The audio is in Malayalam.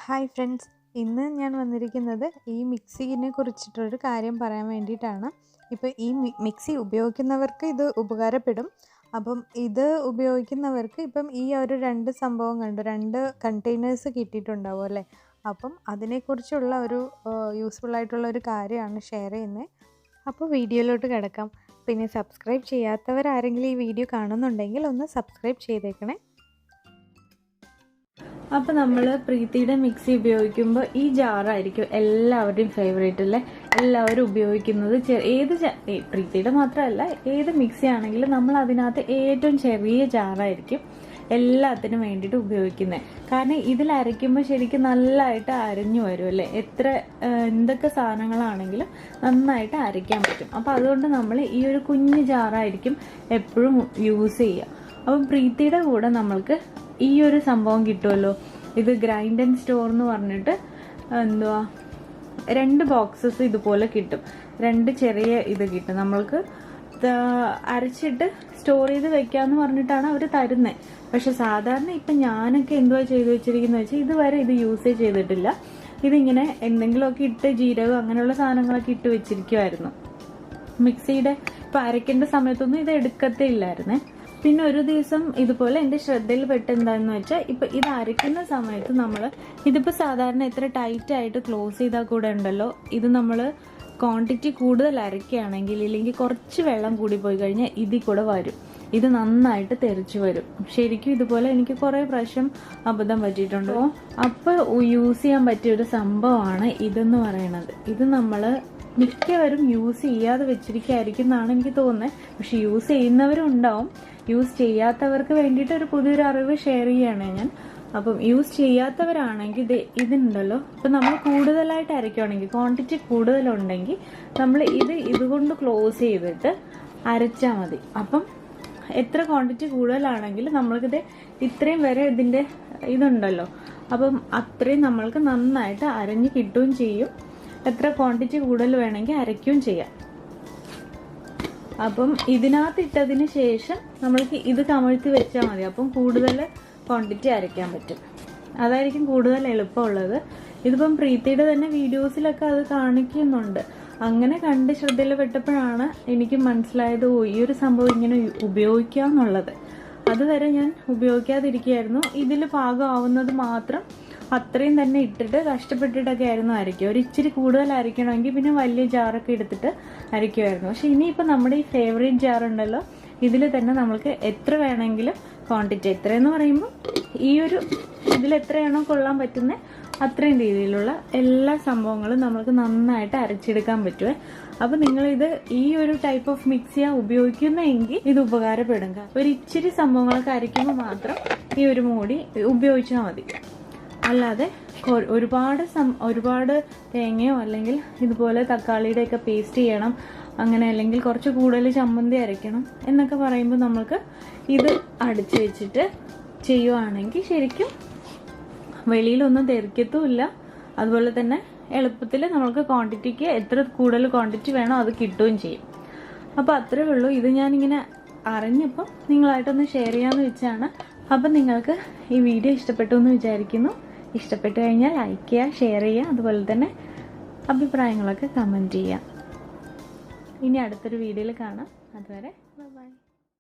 ഹായ് ഫ്രണ്ട്സ്, ഇന്ന് ഞാൻ വന്നിരിക്കുന്നത് ഈ മിക്സിനെ കുറിച്ചിട്ടൊരു കാര്യം പറയാൻ വേണ്ടിയിട്ടാണ്. ഇപ്പോൾ ഈ മിക്സി ഉപയോഗിക്കുന്നവർക്ക് ഇത് ഉപകാരപ്പെടും. അപ്പം ഇത് ഉപയോഗിക്കുന്നവർക്ക് ഇപ്പം ഈ ഒരു 2 സംഭവം കണ്ടു, 2 കണ്ടെയ്നേഴ്സ് കിട്ടിയിട്ടുണ്ടാവും അല്ലേ. അപ്പം അതിനെക്കുറിച്ചുള്ള ഒരു യൂസ്ഫുൾ ആയിട്ടുള്ള ഒരു കാര്യമാണ് ഷെയർ ചെയ്യുന്നത്. അപ്പോൾ വീഡിയോയിലോട്ട് കിടക്കാം. പിന്നെ സബ്സ്ക്രൈബ് ചെയ്യാത്തവരാരെങ്കിലും ഈ വീഡിയോ കാണുന്നുണ്ടെങ്കിൽ ഒന്ന് സബ്സ്ക്രൈബ് ചെയ്തേക്കണേ. അപ്പോൾ നമ്മൾ പ്രീതിയുടെ മിക്സി ഉപയോഗിക്കുമ്പോൾ ഈ ജാറായിരിക്കും എല്ലാവരുടെയും ഫേവറേറ്റ് അല്ലേ. എല്ലാവരും ഉപയോഗിക്കുന്നത് പ്രീതിയുടെ മാത്രമല്ല, ഏത് മിക്സി ആണെങ്കിലും നമ്മൾ അതിനകത്ത് ഏറ്റവും ചെറിയ ജാറായിരിക്കും എല്ലാത്തിനും വേണ്ടിയിട്ട് ഉപയോഗിക്കുന്നത്. കാരണം ഇതിൽ അരയ്ക്കുമ്പോൾ ശരിക്കും നല്ലതായിട്ട് അരഞ്ഞു വരും അല്ലേ. എന്തൊക്കെ സാധനങ്ങളാണെങ്കിലും നന്നായിട്ട് അരയ്ക്കാൻ പറ്റും. അപ്പോൾ അതുകൊണ്ട് നമ്മൾ ഈ ഒരു കുഞ്ഞു ജാറായിരിക്കും എപ്പോഴും യൂസ് ചെയ്യുക. അപ്പം പ്രീതിയുടെ കൂടെ നമ്മൾക്ക് ഈ ഒരു സംഭവം കിട്ടുമല്ലോ. ഇത് ഗ്രൈൻഡ് ആൻഡ് സ്റ്റോർ എന്ന് പറഞ്ഞിട്ട് 2 ബോക്സസ് ഇതുപോലെ കിട്ടും. 2 ചെറിയ ഇത് കിട്ടും. നമ്മൾക്ക് അരച്ചിട്ട് സ്റ്റോർ ചെയ്ത് വെക്കാന്ന് പറഞ്ഞിട്ടാണ് അവർ തരുന്നത്. പക്ഷെ സാധാരണ ഇപ്പം ഞാനൊക്കെ ചെയ്തു വെച്ചിരിക്കുന്നത് വെച്ചാൽ ഇതുവരെ ഇത് യൂസ് ചെയ്തിട്ടില്ല. ഇതിങ്ങനെ എന്തെങ്കിലുമൊക്കെ ഇട്ട് ജീരകം അങ്ങനെയുള്ള സാധനങ്ങളൊക്കെ ഇട്ട് വെച്ചിരിക്കുമായിരുന്നു. മിക്സിയുടെ ഇപ്പം അരയ്ക്കേണ്ട സമയത്തൊന്നും ഇത് എടുക്കത്തേ ഇല്ലായിരുന്നേ. പിന്നെ ഒരു ദിവസം ഇതുപോലെ എൻ്റെ ശ്രദ്ധയിൽ പെട്ടെന്താന്ന് വെച്ചാൽ ഇപ്പം ഇത് അരയ്ക്കുന്ന സമയത്ത് നമ്മൾ ഇതിപ്പോൾ സാധാരണ എത്ര ടൈറ്റ് ആയിട്ട് ക്ലോസ് ചെയ്താൽ കൂടെ ഉണ്ടല്ലോ, ഇത് നമ്മൾ ക്വാണ്ടിറ്റി കൂടുതൽ അരയ്ക്കുകയാണെങ്കിൽ ഇല്ലെങ്കിൽ കുറച്ച് വെള്ളം കൂടി പോയി കഴിഞ്ഞാൽ ഇതിൽ കൂടെ വരും. ഇത് നന്നായിട്ട് തെറിച്ചു വരും. ശരിക്കും ഇതുപോലെ എനിക്ക് കുറേ പ്രാവശ്യം അബദ്ധം പറ്റിയിട്ടുണ്ടോ. അപ്പോൾ യൂസ് ചെയ്യാൻ പറ്റിയൊരു സംഭവമാണ് ഇതെന്ന് പറയണത്. ഇത് നമ്മൾ മിക്കവരും യൂസ് ചെയ്യാതെ വെച്ചിരിക്കുകയായിരിക്കും എന്നാണ് എനിക്ക് തോന്നുന്നത്. പക്ഷെ യൂസ് ചെയ്യുന്നവരും ഉണ്ടാവും. യൂസ് ചെയ്യാത്തവർക്ക് വേണ്ടിയിട്ട് ഒരു പുതിയൊരു അറിവ് ഷെയർ ചെയ്യുകയാണ് ഞാൻ. അപ്പം യൂസ് ചെയ്യാത്തവരാണെങ്കിൽ ഇതുണ്ടല്ലോ, ഇപ്പം നമ്മൾ കൂടുതലായിട്ട് അരയ്ക്കുകയാണെങ്കിൽ, ക്വാണ്ടിറ്റി കൂടുതലുണ്ടെങ്കിൽ നമ്മൾ ഇതുകൊണ്ട് ക്ലോസ് ചെയ്തിട്ട് അരച്ചാൽ മതി. അപ്പം എത്ര ക്വാണ്ടിറ്റി കൂടുതലാണെങ്കിൽ നമ്മൾക്കിത് ഇത്രയും വരെ ഇതിൻ്റെ ഇതുണ്ടല്ലോ, അപ്പം അത്രയും നമ്മൾക്ക് നന്നായിട്ട് അരഞ്ഞ് കിട്ടുകയും ചെയ്യും. എത്ര ക്വാണ്ടിറ്റി കൂടുതൽ വേണമെങ്കിൽ അരയ്ക്കുകയും ചെയ്യാം. അപ്പം ഇതിനകത്ത് ഇട്ടതിന് ശേഷം നമ്മൾക്ക് ഇത് കമഴ്ത്തി വെച്ചാൽ മതി. അപ്പം കൂടുതൽ ക്വാണ്ടിറ്റി അരയ്ക്കാൻ പറ്റും. അതായിരിക്കും കൂടുതൽ എളുപ്പമുള്ളത്. ഇതിപ്പം പ്രീതിയുടെ തന്നെ വീഡിയോസിലൊക്കെ അത് കാണിക്കുന്നുണ്ട്. അങ്ങനെ കണ്ട് ശ്രദ്ധയിൽ പെട്ടപ്പോഴാണ് എനിക്ക് മനസ്സിലായത്, ഈ ഒരു സംഭവം ഇങ്ങനെ ഉപയോഗിക്കാന്നുള്ളത്. അതുവരെ ഞാൻ ഉപയോഗിക്കാതിരിക്കുകയായിരുന്നു. ഇതിൽ പാകമാവുന്നത് മാത്രം അത്രയും തന്നെ ഇട്ടിട്ട് കഷ്ടപ്പെട്ടിട്ടൊക്കെ ആയിരുന്നു അരയ്ക്കുക. ഒരു ഇച്ചിരി കൂടുതൽ അരയ്ക്കണമെങ്കിൽ പിന്നെ വലിയ ജാറൊക്കെ എടുത്തിട്ട് അരയ്ക്കുമായിരുന്നു. പക്ഷെ ഇനിയിപ്പോൾ നമ്മുടെ ഈ ഫേവറേറ്റ് ജാർ ഉണ്ടല്ലോ, ഇതിൽ തന്നെ നമ്മൾക്ക് എത്ര വേണമെങ്കിലും ക്വാണ്ടിറ്റി, എത്രയെന്ന് പറയുമ്പോൾ ഇതിൽ എത്രയാണോ കൊള്ളാൻ പറ്റുന്നത് അത്രയും രീതിയിലുള്ള എല്ലാ സംഭവങ്ങളും നമുക്ക് നന്നായിട്ട് അരച്ചെടുക്കാൻ പറ്റുമേ. അപ്പം നിങ്ങളിത് ഈ ഒരു ടൈപ്പ് ഓഫ് മിക്സിയാണ് ഉപയോഗിക്കുന്നതെങ്കിൽ ഇത് ഉപകാരപ്പെടും. ഒരു ഇച്ചിരി സംഭവങ്ങളൊക്കെ അരയ്ക്കുമ്പോൾ മാത്രം ഈ ഒരു മൂടി ഉപയോഗിച്ചാൽ മതി. അല്ലാതെ ഒരുപാട് തേങ്ങയോ അല്ലെങ്കിൽ ഇതുപോലെ തക്കാളിയുടെ ഒക്കെ പേസ്റ്റ് ചെയ്യണം, അങ്ങനെ അല്ലെങ്കിൽ കുറച്ച് കൂടുതൽ ചമ്മന്തി അരയ്ക്കണം എന്നൊക്കെ പറയുമ്പോൾ നമ്മൾക്ക് ഇത് അടിച്ചു വെച്ചിട്ട് ചെയ്യുവാണെങ്കിൽ ശരിക്കും വെളിയിലൊന്നും തെറിക്കത്തുമില്ല. അതുപോലെ തന്നെ എളുപ്പത്തിൽ നമുക്ക് ക്വാണ്ടിറ്റിക്ക് എത്ര കൂടുതൽ ക്വാണ്ടിറ്റി വേണോ അത് കിട്ടുകയും ചെയ്യും. അപ്പോൾ അത്രേ ഉള്ളൂ. ഇത് ഞാനിങ്ങനെ അറിഞ്ഞപ്പോൾ നിങ്ങളായിട്ടൊന്ന് ഷെയർ ചെയ്യാമെന്ന് വെച്ചാണ്. അപ്പം നിങ്ങൾക്ക് ഈ വീഡിയോ ഇഷ്ടപ്പെട്ടു എന്ന് വിചാരിക്കുന്നു. ഇഷ്ടപ്പെട്ടു കഴിഞ്ഞാൽ ലൈക്ക് ചെയ്യുക, ഷെയർ ചെയ്യുക, അതുപോലെ തന്നെ അഭിപ്രായങ്ങളൊക്കെ കമൻറ്റ് ചെയ്യുക. ഇനി അടുത്തൊരു വീഡിയോയിൽ കാണാം. അതുവരെ